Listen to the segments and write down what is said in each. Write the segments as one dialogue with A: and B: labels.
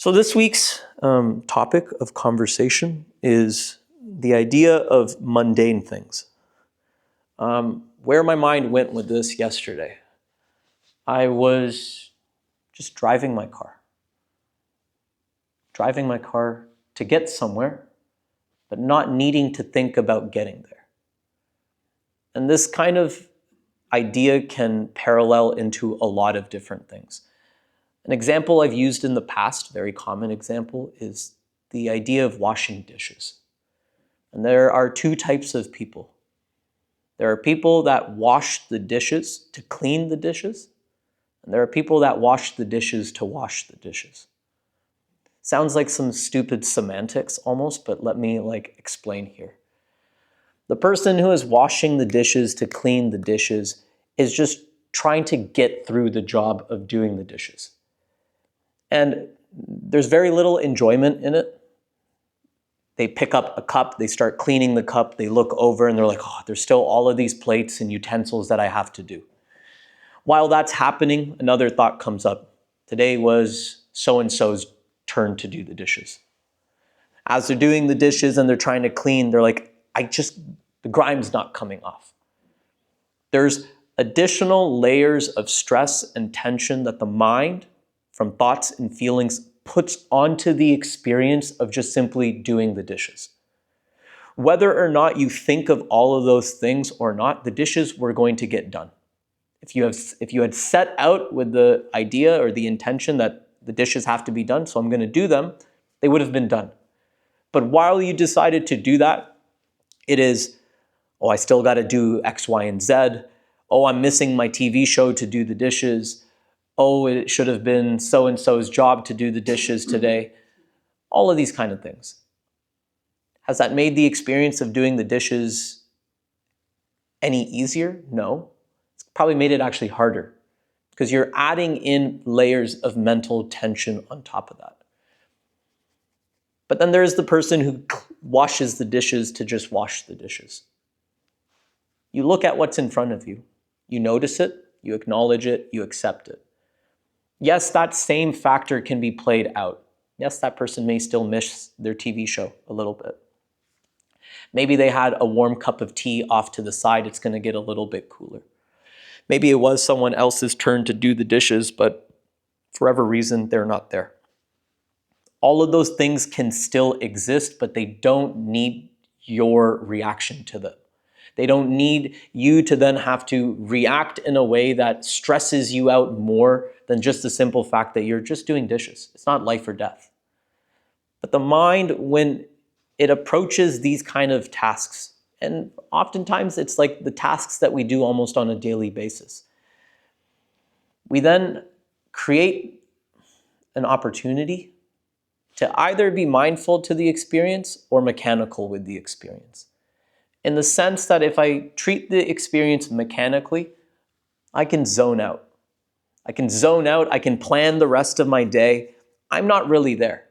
A: So this week's topic of conversation is the idea of mundane things. Where my mind went with this yesterday, I was just driving my car to get somewhere, but not needing to think about getting there. And this kind of idea can parallel into a lot of different things. An example I've used in the past, very common example, is the idea of washing dishes. And there are two types of people. There are people that wash the dishes to clean the dishes, and there are people that wash the dishes to wash the dishes. Sounds like some stupid semantics almost, but let me explain here. The person who is washing the dishes to clean the dishes is just trying to get through the job of doing the dishes. And there's very little enjoyment in it. They pick up a cup, they start cleaning the cup, they look over and they're like, oh, there's still all of these plates and utensils that I have to do. While that's happening, another thought comes up. Today was so-and-so's turn to do the dishes. As they're doing the dishes and they're trying to clean, they're like, the grime's not coming off. There's additional layers of stress and tension that the mind, from thoughts and feelings, puts onto the experience of just simply doing the dishes. Whether or not you think of all of those things or not, the dishes were going to get done. If you had set out with the idea or the intention that the dishes have to be done, so I'm going to do them, they would have been done. But while you decided to do that, it is, oh, I still got to do X, Y, and Z. Oh, I'm missing my TV show to do the dishes. Oh, it should have been so-and-so's job to do the dishes today. All of these kind of things. Has that made the experience of doing the dishes any easier? No. It's probably made it actually harder because you're adding in layers of mental tension on top of that. But then there's the person who washes the dishes to just wash the dishes. You look at what's in front of you. You notice it, you acknowledge it, you accept it. Yes, that same factor can be played out. Yes, that person may still miss their TV show a little bit. Maybe they had a warm cup of tea off to the side. It's going to get a little bit cooler. Maybe it was someone else's turn to do the dishes, but for whatever reason, they're not there. All of those things can still exist, but they don't need your reaction to them. They don't need you to then have to react in a way that stresses you out more than just the simple fact that you're just doing dishes. It's not life or death. But the mind, when it approaches these kind of tasks, and oftentimes it's like the tasks that we do almost on a daily basis, we then create an opportunity to either be mindful to the experience or mechanical with the experience. In the sense that if I treat the experience mechanically, I can zone out. I can plan the rest of my day. I'm not really there.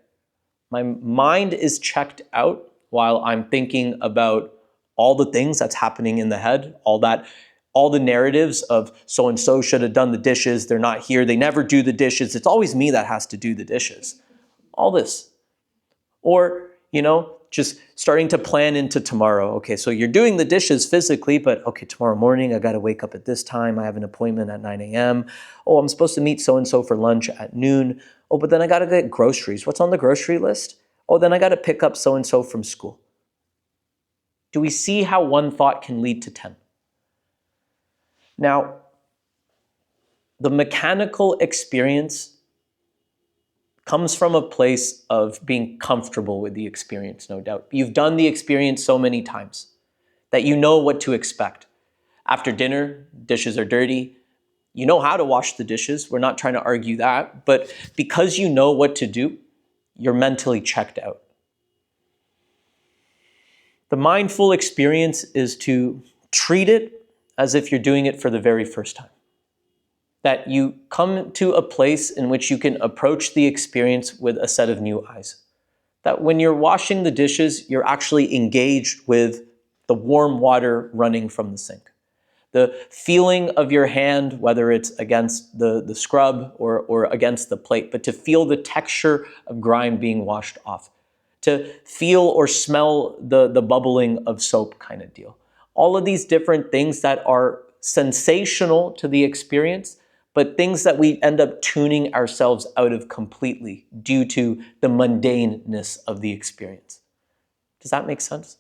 A: My mind is checked out while I'm thinking about all the things that's happening in the head, all the narratives of so-and-so should have done the dishes, they're not here, they never do the dishes, it's always me that has to do the dishes. All this. Or, just starting to plan into tomorrow. Okay, so you're doing the dishes physically, but okay, tomorrow morning I gotta wake up at this time. I have an appointment at 9 a.m. Oh, I'm supposed to meet so-and-so for lunch at noon. Oh, but then I gotta get groceries. What's on the grocery list? Oh, then I gotta pick up so-and-so from school. Do we see how one thought can lead to 10? Now, the mechanical experience comes from a place of being comfortable with the experience, no doubt. You've done the experience so many times that you know what to expect. After dinner, dishes are dirty. You know how to wash the dishes. We're not trying to argue that. But because you know what to do, you're mentally checked out. The mindful experience is to treat it as if you're doing it for the very first time. That you come to a place in which you can approach the experience with a set of new eyes. That when you're washing the dishes, you're actually engaged with the warm water running from the sink. The feeling of your hand, whether it's against the scrub or against the plate, but to feel the texture of grime being washed off. To feel or smell the bubbling of soap kind of deal. All of these different things that are sensational to the experience, but things that we end up tuning ourselves out of completely due to the mundaneness of the experience. Does that make sense?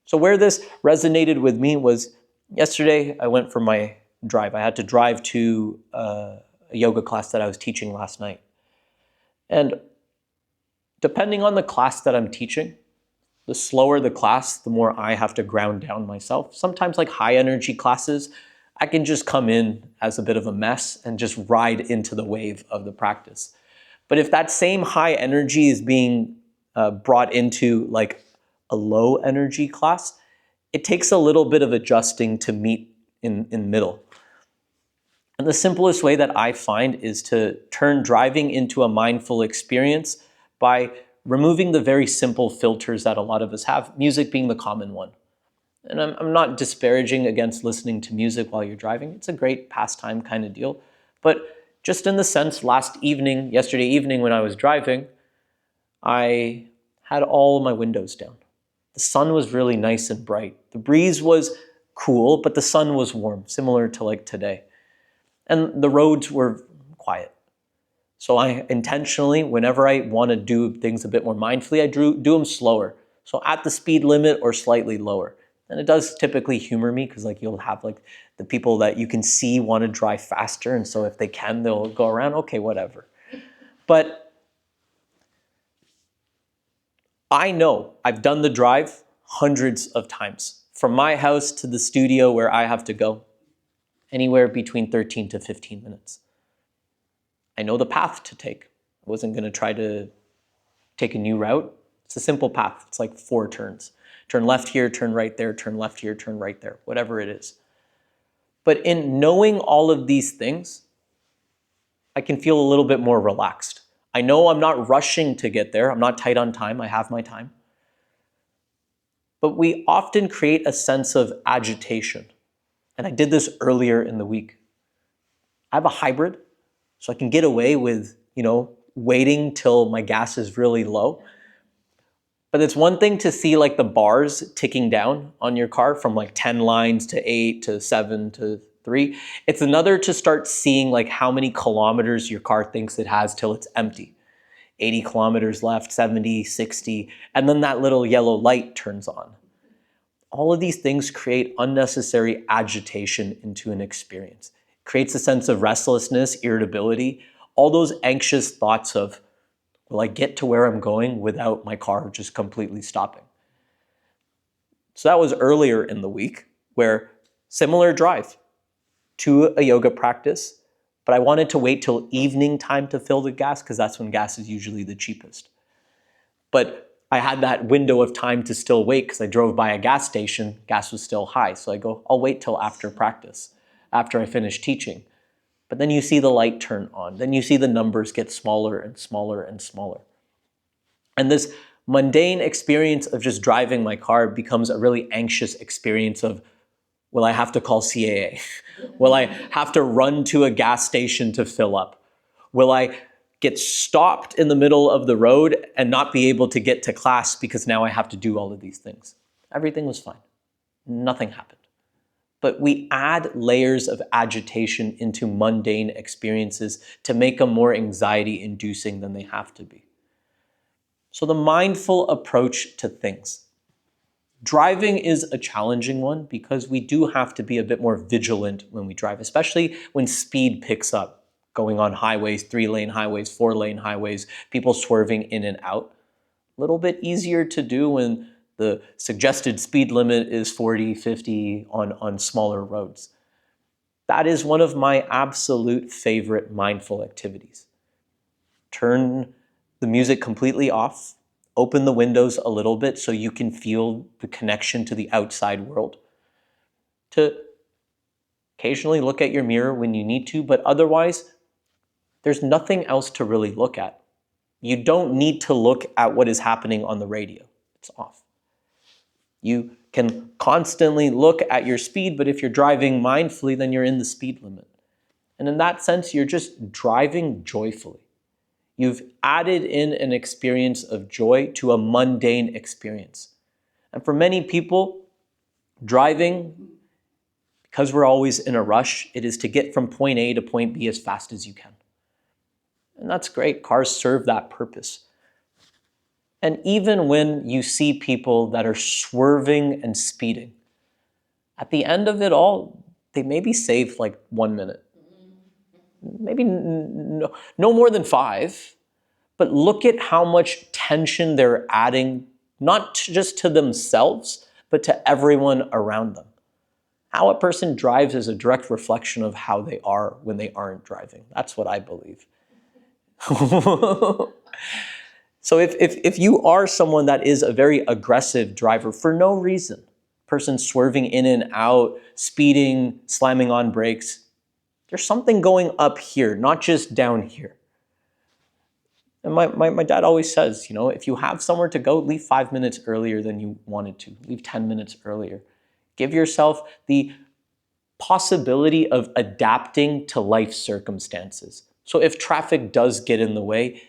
A: So where this resonated with me was yesterday I went for my drive. I had to drive to a yoga class that I was teaching last night. And depending on the class that I'm teaching, the slower the class, the more I have to ground down myself. Sometimes like high energy classes, I can just come in as a bit of a mess and just ride into the wave of the practice. But if that same high energy is being brought into like a low energy class, it takes a little bit of adjusting to meet in middle. And the simplest way that I find is to turn driving into a mindful experience by removing the very simple filters that a lot of us have, music being the common one. And I'm not disparaging against listening to music while you're driving. It's a great pastime kind of deal. But just in the sense, yesterday evening when I was driving, I had all my windows down. The sun was really nice and bright. The breeze was cool, but the sun was warm, similar to like today. And the roads were quiet. So I intentionally, whenever I want to do things a bit more mindfully, I do them slower. So at the speed limit or slightly lower. And it does typically humor me because like you'll have like the people that you can see want to drive faster. And so if they can, they'll go around, okay, whatever. But I know I've done the drive hundreds of times. From my house to the studio where I have to go, anywhere between 13 to 15 minutes. I know the path to take. I wasn't going to try to take a new route. It's a simple path. It's like 4 turns. Turn left here, turn right there, turn left here, turn right there, whatever it is. But in knowing all of these things, I can feel a little bit more relaxed. I know I'm not rushing to get there. I'm not tight on time. I have my time. But we often create a sense of agitation. And I did this earlier in the week. I have a hybrid, so I can get away with, waiting till my gas is really low. But it's one thing to see like the bars ticking down on your car from like 10 lines to 8 to 7 to 3. It's another to start seeing like how many kilometers your car thinks it has till it's empty. 80 kilometers left, 70, 60, and then that little yellow light turns on. All of these things create unnecessary agitation into an experience. It creates a sense of restlessness, irritability, all those anxious thoughts of, will I get to where I'm going without my car just completely stopping? So that was earlier in the week where similar drive to a yoga practice, but I wanted to wait till evening time to fill the gas because that's when gas is usually the cheapest. But I had that window of time to still wait because I drove by a gas station, gas was still high. So I go, I'll wait till after practice, after I finish teaching. But then you see the light turn on. Then you see the numbers get smaller and smaller and smaller. And this mundane experience of just driving my car becomes a really anxious experience of, will I have to call CAA? Will I have to run to a gas station to fill up? Will I get stopped in the middle of the road and not be able to get to class because now I have to do all of these things? Everything was fine. Nothing happened. But we add layers of agitation into mundane experiences to make them more anxiety-inducing than they have to be. So the mindful approach to things. Driving is a challenging one because we do have to be a bit more vigilant when we drive, especially when speed picks up, going on highways, 3-lane highways, 4-lane highways, people swerving in and out. A little bit easier to do when the suggested speed limit is 40, 50 on smaller roads. That is one of my absolute favorite mindful activities. Turn the music completely off, open the windows a little bit so you can feel the connection to the outside world. To occasionally look at your mirror when you need to, but otherwise, there's nothing else to really look at. You don't need to look at what is happening on the radio. It's off. You can constantly look at your speed, but if you're driving mindfully, then you're in the speed limit. And in that sense, you're just driving joyfully. You've added in an experience of joy to a mundane experience. And for many people, driving, because we're always in a rush, it is to get from point A to point B as fast as you can. And that's great. Cars serve that purpose. And even when you see people that are swerving and speeding, at the end of it all, they maybe save like 1 minute. Maybe no more than 5. But look at how much tension they're adding, not just to themselves, but to everyone around them. How a person drives is a direct reflection of how they are when they aren't driving. That's what I believe. So if you are someone that is a very aggressive driver for no reason, person swerving in and out, speeding, slamming on brakes, there's something going up here, not just down here. And my dad always says, if you have somewhere to go, leave 5 minutes earlier than you wanted to. Leave 10 minutes earlier. Give yourself the possibility of adapting to life circumstances. So if traffic does get in the way,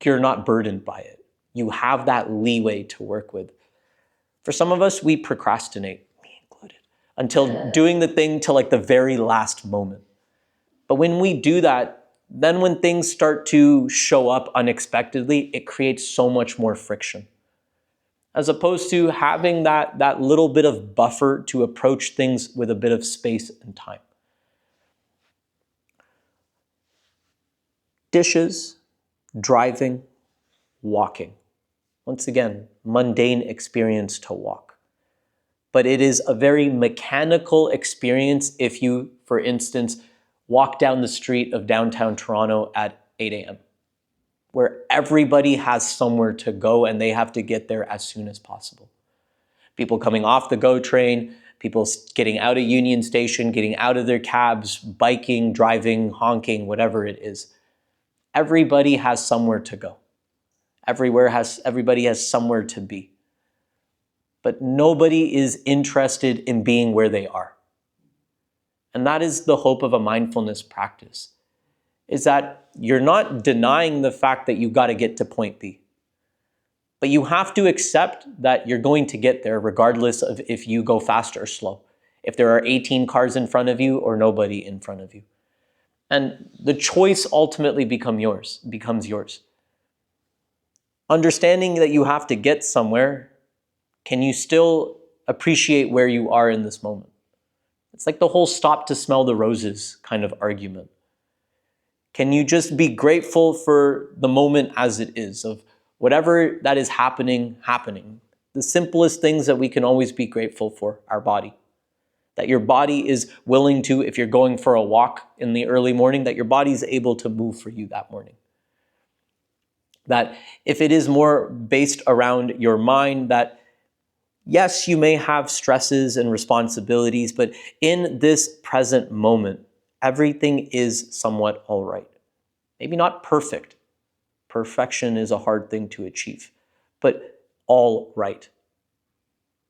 A: you're not burdened by it. You have that leeway to work with. For some of us, we procrastinate, me included, until doing the thing till like the very last moment. But when we do that, then when things start to show up unexpectedly, it creates so much more friction. As opposed to having that little bit of buffer to approach things with a bit of space and time. Dishes, driving, walking. Once again, mundane experience to walk. But it is a very mechanical experience if you, for instance, walk down the street of downtown Toronto at 8 a.m., where everybody has somewhere to go and they have to get there as soon as possible. People coming off the GO train, people getting out of Union Station, getting out of their cabs, biking, driving, honking, whatever it is. Everybody has somewhere to go. Everybody has somewhere to be. But nobody is interested in being where they are. And that is the hope of a mindfulness practice, is that you're not denying the fact that you got to get to point B. But you have to accept that you're going to get there regardless of if you go fast or slow, if there are 18 cars in front of you or nobody in front of you. And the choice ultimately becomes yours. Understanding that you have to get somewhere, can you still appreciate where you are in this moment? It's like the whole stop to smell the roses kind of argument. Can you just be grateful for the moment as it is, of whatever that is happening? The simplest things that we can always be grateful for, our body. That your body is willing to, if you're going for a walk in the early morning, that your body is able to move for you that morning. That if it is more based around your mind, that yes, you may have stresses and responsibilities, but in this present moment, everything is somewhat all right. Maybe not perfect. Perfection is a hard thing to achieve, but all right.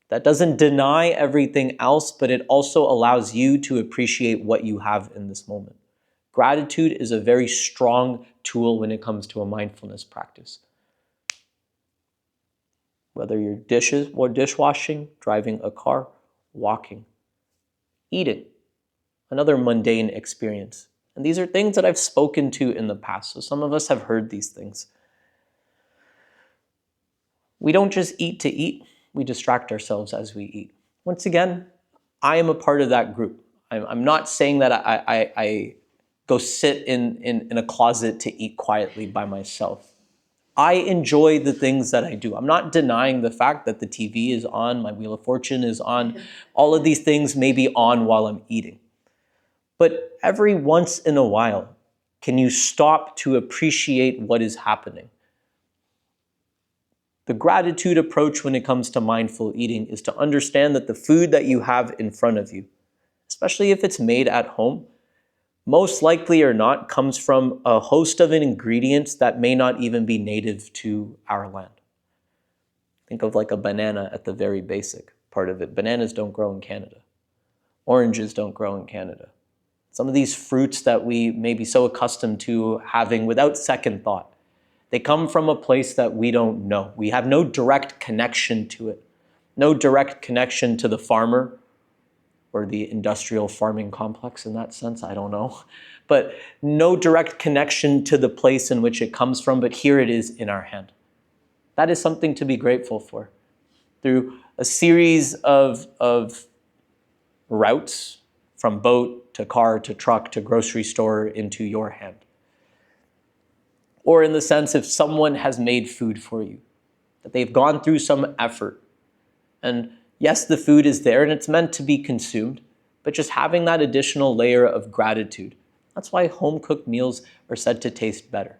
A: That doesn't deny everything else, but it also allows you to appreciate what you have in this moment. Gratitude is a very strong tool when it comes to a mindfulness practice. Whether you're dishes or dishwashing, driving a car, walking, eating, another mundane experience. And these are things that I've spoken to in the past, so some of us have heard these things. We don't just eat to eat, we distract ourselves as we eat. Once again, I am a part of that group. I'm not saying that I go sit in a closet to eat quietly by myself. I enjoy the things that I do. I'm not denying the fact that the TV is on, my Wheel of Fortune is on. All of these things may be on while I'm eating. But every once in a while, can you stop to appreciate what is happening? The gratitude approach when it comes to mindful eating is to understand that the food that you have in front of you, especially if it's made at home, most likely or not comes from a host of ingredients that may not even be native to our land. Think of like a banana at the very basic part of it. Bananas don't grow in Canada. Oranges don't grow in Canada. Some of these fruits that we may be so accustomed to having without second thought, they come from a place that we don't know. We have no direct connection to it. No direct connection to the farmer or the industrial farming complex in that sense, I don't know. But no direct connection to the place in which it comes from, but here it is in our hand. That is something to be grateful for. Through a series of routes, from boat to car to truck to grocery store into your hand. Or in the sense if someone has made food for you, that they've gone through some effort. And yes, the food is there and it's meant to be consumed, but just having that additional layer of gratitude. That's why home-cooked meals are said to taste better.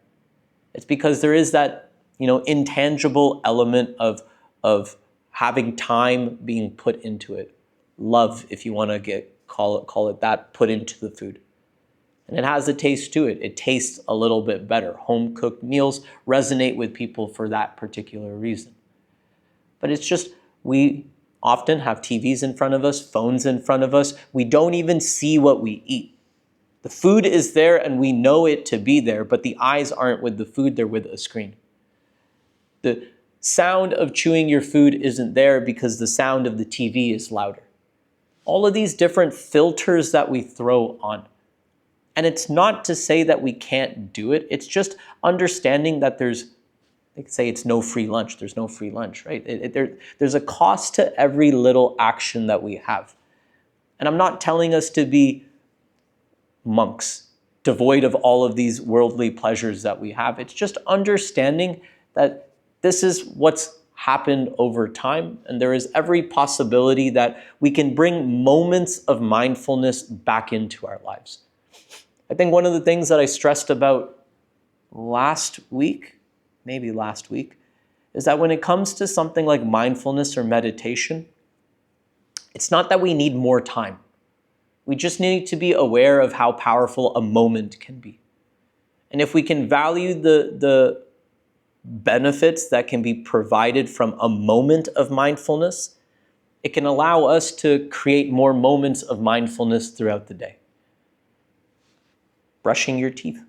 A: It's because there is that, intangible element of having time being put into it. Love, if you want to call it that, put into the food. And it has a taste to it. It tastes a little bit better. Home-cooked meals resonate with people for that particular reason. But it's just, we often have TVs in front of us, phones in front of us. We don't even see what we eat. The food is there and we know it to be there, but the eyes aren't with the food, they're with a screen. The sound of chewing your food isn't there because the sound of the TV is louder. All of these different filters that we throw on. And it's not to say that we can't do it. It's just understanding that they say it's no free lunch. There's no free lunch, right? There's a cost to every little action that we have. And I'm not telling us to be monks, devoid of all of these worldly pleasures that we have. It's just understanding that this is what's happened over time, and there is every possibility that we can bring moments of mindfulness back into our lives. I think one of the things that I stressed about last week, is that when it comes to something like mindfulness or meditation, it's not that we need more time. We just need to be aware of how powerful a moment can be. And if we can value the benefits that can be provided from a moment of mindfulness, it can allow us to create more moments of mindfulness throughout the day. Brushing your teeth.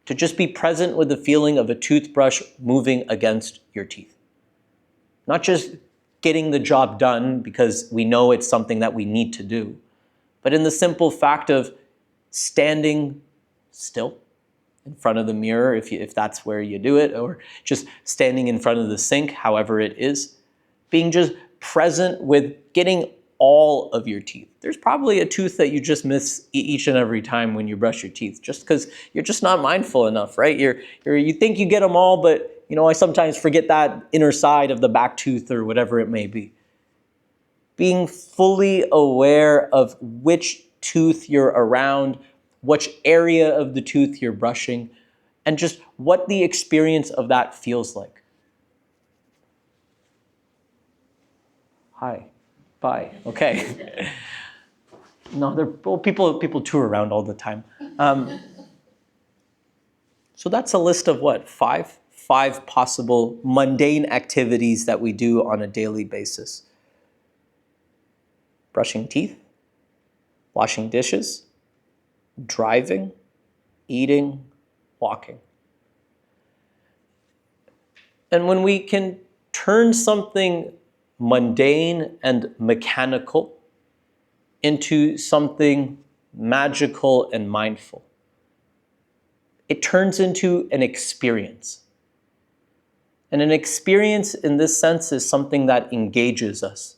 A: To just be present with the feeling of a toothbrush moving against your teeth. Not just getting the job done because we know it's something that we need to do, but in the simple fact of standing still in front of the mirror, if that's where you do it, or just standing in front of the sink, however it is, being just present with getting all of your teeth. There's probably a tooth that you just miss each and every time when you brush your teeth, just because you're just not mindful enough, right? You think you get them all, but I sometimes forget that inner side of the back tooth or whatever it may be. Being fully aware of which tooth you're around, which area of the tooth you're brushing, and just what the experience of that feels like. Hi. Bye. Okay. No, people tour around all the time. So that's a list of what? Five possible mundane activities that we do on a daily basis. Brushing teeth, washing dishes, driving, eating, walking. And when we can turn something mundane and mechanical into something magical and mindful, it turns into an experience. And an experience in this sense is something that engages us.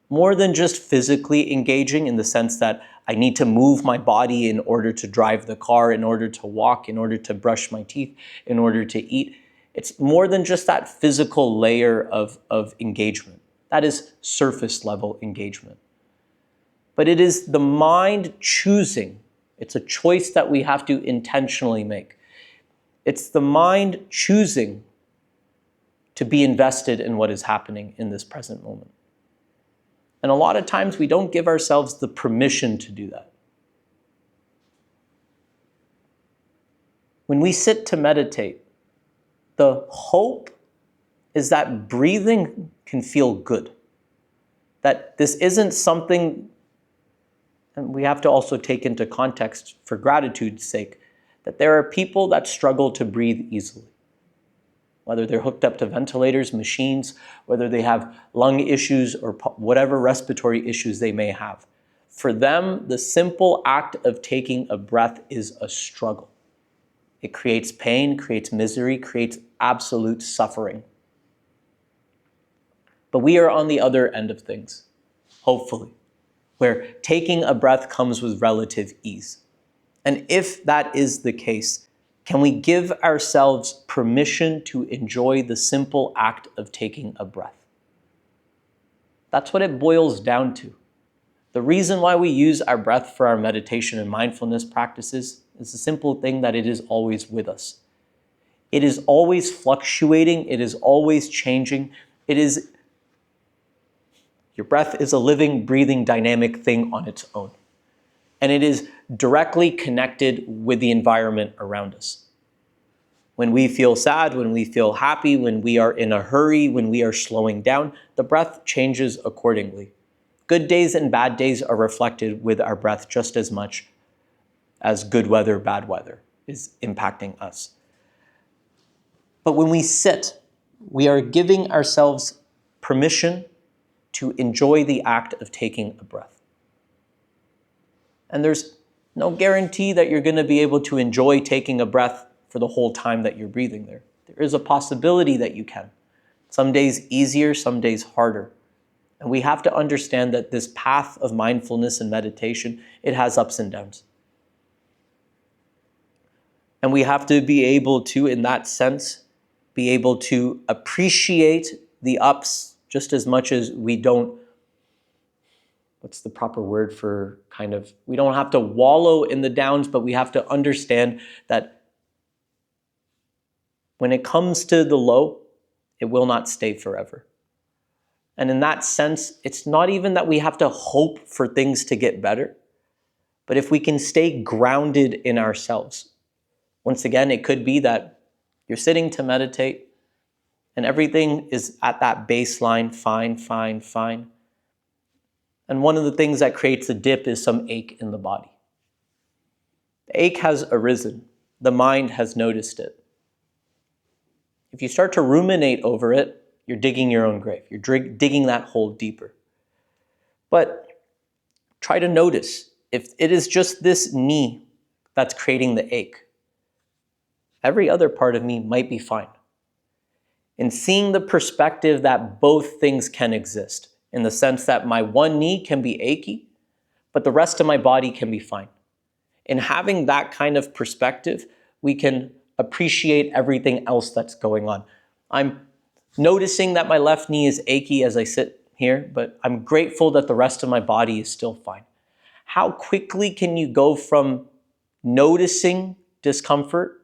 A: More than just physically engaging in the sense that I need to move my body in order to drive the car, in order to walk, in order to brush my teeth, in order to eat. It's more than just that physical layer of engagement. That is surface level engagement. But it is the mind choosing. It's a choice that we have to intentionally make. It's the mind choosing to be invested in what is happening in this present moment. And a lot of times we don't give ourselves the permission to do that. When we sit to meditate, the hope is that breathing can feel good. That this isn't something, and we have to also take into context for gratitude's sake, that there are people that struggle to breathe easily. Whether they're hooked up to ventilators, machines, whether they have lung issues or whatever respiratory issues they may have. For them, the simple act of taking a breath is a struggle. It creates pain, creates misery, creates absolute suffering. But we are on the other end of things, hopefully, where taking a breath comes with relative ease. And if that is the case, can we give ourselves permission to enjoy the simple act of taking a breath? That's what it boils down to. The reason why we use our breath for our meditation and mindfulness practices is the simple thing that it is always with us. It is always fluctuating. It is always changing. Your breath is a living, breathing, dynamic thing on its own. And it is directly connected with the environment around us. When we feel sad, when we feel happy, when we are in a hurry, when we are slowing down, the breath changes accordingly. Good days and bad days are reflected with our breath just as much as good weather, bad weather is impacting us. But when we sit, we are giving ourselves permission to enjoy the act of taking a breath. And there's no guarantee that you're going to be able to enjoy taking a breath for the whole time that you're breathing there. There is a possibility that you can. Some days easier, some days harder. And we have to understand that this path of mindfulness and meditation, it has ups and downs. And we have to be able to, in that sense, be able to appreciate the ups just as much as we don't, what's the proper word for we don't have to wallow in the downs, but we have to understand that when it comes to the low, it will not stay forever. And in that sense, it's not even that we have to hope for things to get better, but if we can stay grounded in ourselves. Once again, it could be that you're sitting to meditate and everything is at that baseline, fine, fine, fine. And one of the things that creates a dip is some ache in the body. The ache has arisen. The mind has noticed it. If you start to ruminate over it, you're digging your own grave. You're digging that hole deeper. But try to notice if it is just this knee that's creating the ache. Every other part of me might be fine. In seeing the perspective that both things can exist, in the sense that my one knee can be achy, but the rest of my body can be fine. In having that kind of perspective, we can appreciate everything else that's going on. I'm noticing that my left knee is achy as I sit here, but I'm grateful that the rest of my body is still fine. How quickly can you go from noticing discomfort,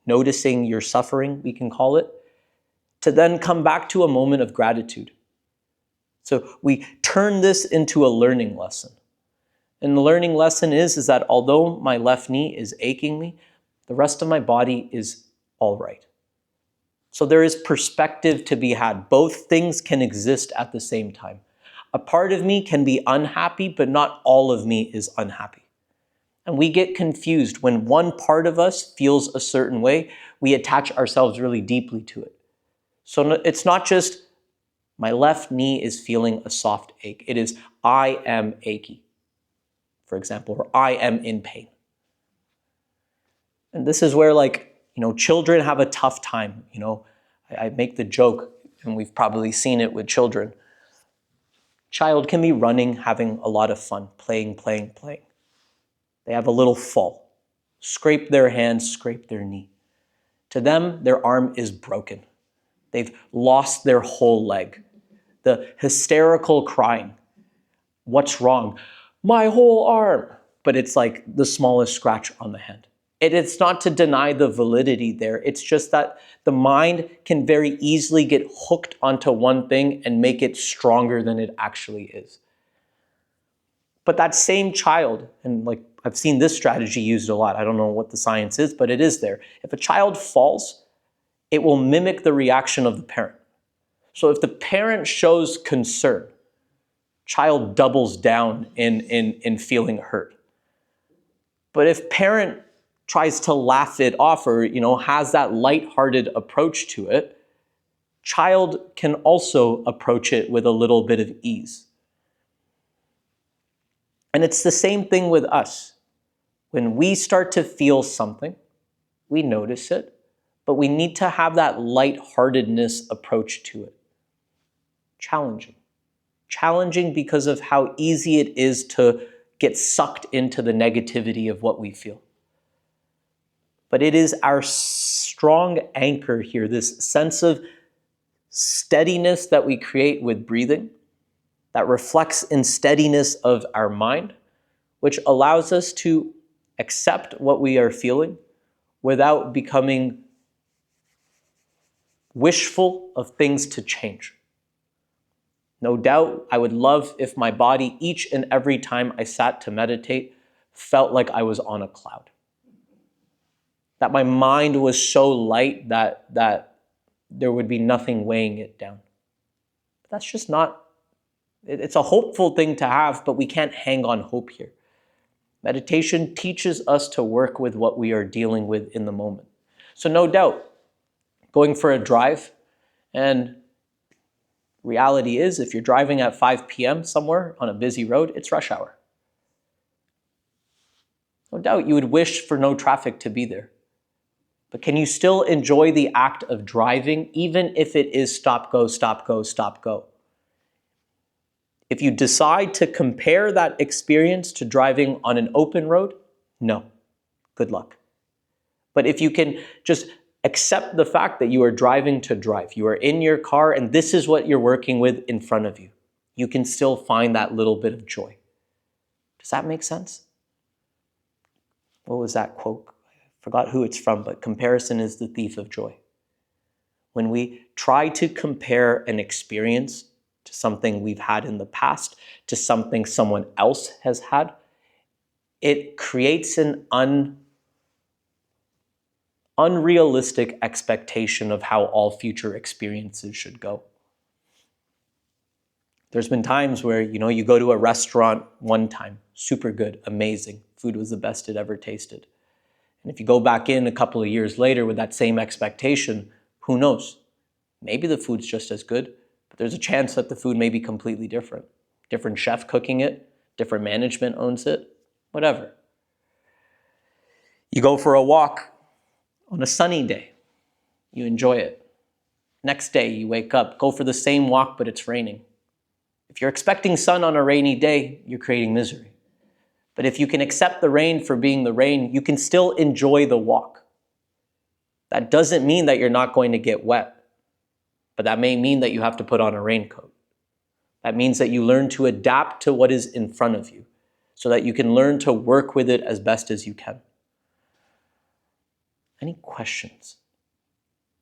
A: noticing your suffering, we can call it, to then come back to a moment of gratitude? So we turn this into a learning lesson. And the learning lesson is that although my left knee is aching me, the rest of my body is all right. So there is perspective to be had. Both things can exist at the same time. A part of me can be unhappy, but not all of me is unhappy. And we get confused. When one part of us feels a certain way, we attach ourselves really deeply to it. So it's not just my left knee is feeling a soft ache. It is I am achy, for example, or I am in pain. And this is where children have a tough time. I make the joke, and we've probably seen it with children. Child can be running, having a lot of fun, playing. They have a little fall, scrape their hand, scrape their knee. To them, their arm is broken. They've lost their whole leg. The hysterical crying. What's wrong? My whole arm. But it's like the smallest scratch on the hand. It's not to deny the validity there. It's just that the mind can very easily get hooked onto one thing and make it stronger than it actually is. But that same child, and I've seen this strategy used a lot. I don't know what the science is, but it is there. If a child falls, it will mimic the reaction of the parent. So if the parent shows concern, child doubles down in feeling hurt. But if parent tries to laugh it off or, has that lighthearted approach to it, child can also approach it with a little bit of ease. And it's the same thing with us. When we start to feel something, we notice it, but we need to have that lightheartedness approach to it. Challenging. Challenging because of how easy it is to get sucked into the negativity of what we feel. But it is our strong anchor here, this sense of steadiness that we create with breathing, that reflects in steadiness of our mind, which allows us to accept what we are feeling without becoming wishful of things to change. No doubt, I would love if my body, each and every time I sat to meditate, felt like I was on a cloud. That my mind was so light that there would be nothing weighing it down. But that's just not, it's a hopeful thing to have, but we can't hang on hope here. Meditation teaches us to work with what we are dealing with in the moment. So no doubt, going for a drive, and reality is, if you're driving at 5 p.m. somewhere on a busy road, it's rush hour. No doubt you would wish for no traffic to be there. But can you still enjoy the act of driving, even if it is stop, go, stop, go, stop, go? If you decide to compare that experience to driving on an open road, no. Good luck. But if you can just accept the fact that you are driving to drive, you are in your car, and this is what you're working with in front of you, you can still find that little bit of joy. Does that make sense? What was that quote? I forgot who it's from, but comparison is the thief of joy. When we try to compare an experience to something we've had in the past, to something someone else has had, it creates an unrealistic expectation of how all future experiences should go. There's been times where, you go to a restaurant one time, super good, amazing, food was the best it ever tasted. And if you go back in a couple of years later with that same expectation, who knows? Maybe the food's just as good, but there's a chance that the food may be completely different. Different chef cooking it, different management owns it, whatever. You go for a walk on a sunny day, you enjoy it. Next day, you wake up, go for the same walk, but it's raining. If you're expecting sun on a rainy day, you're creating misery. But if you can accept the rain for being the rain, you can still enjoy the walk. That doesn't mean that you're not going to get wet, but that may mean that you have to put on a raincoat. That means that you learn to adapt to what is in front of you so that you can learn to work with it as best as you can. Any questions?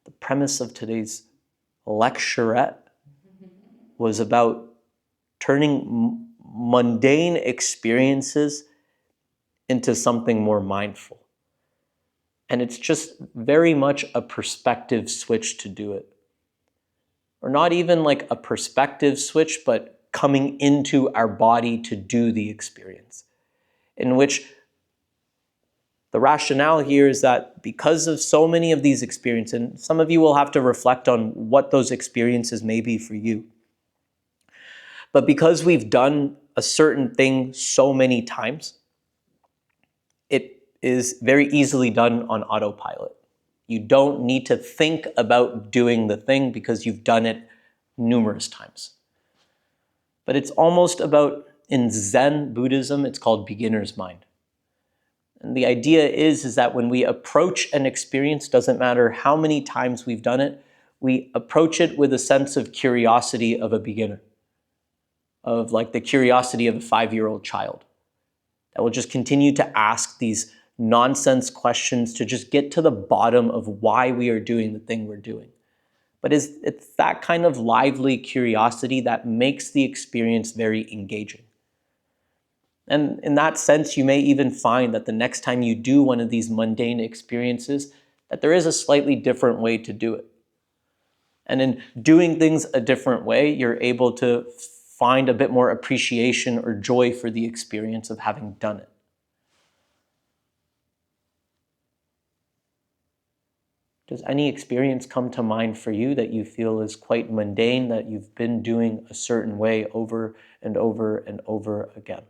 A: The premise of today's lecturette was about turning mundane experiences into something more mindful. And it's just very much a perspective switch to do it. Or not even like a perspective switch, but coming into our body to do the experience. In which the rationale here is that because of so many of these experiences, and some of you will have to reflect on what those experiences may be for you. But because we've done a certain thing so many times, it is very easily done on autopilot. You don't need to think about doing the thing because you've done it numerous times. But it's almost about, in Zen Buddhism, it's called beginner's mind. And the idea is that when we approach an experience, doesn't matter how many times we've done it, we approach it with a sense of curiosity of a beginner, of like the curiosity of a 5-year-old child that will just continue to ask these nonsense questions to just get to the bottom of why we are doing the thing we're doing. But it's that kind of lively curiosity that makes the experience very engaging. And in that sense, you may even find that the next time you do one of these mundane experiences, that there is a slightly different way to do it. And in doing things a different way, you're able to find a bit more appreciation or joy for the experience of having done it. Does any experience come to mind for you that you feel is quite mundane, that you've been doing a certain way over and over and over again?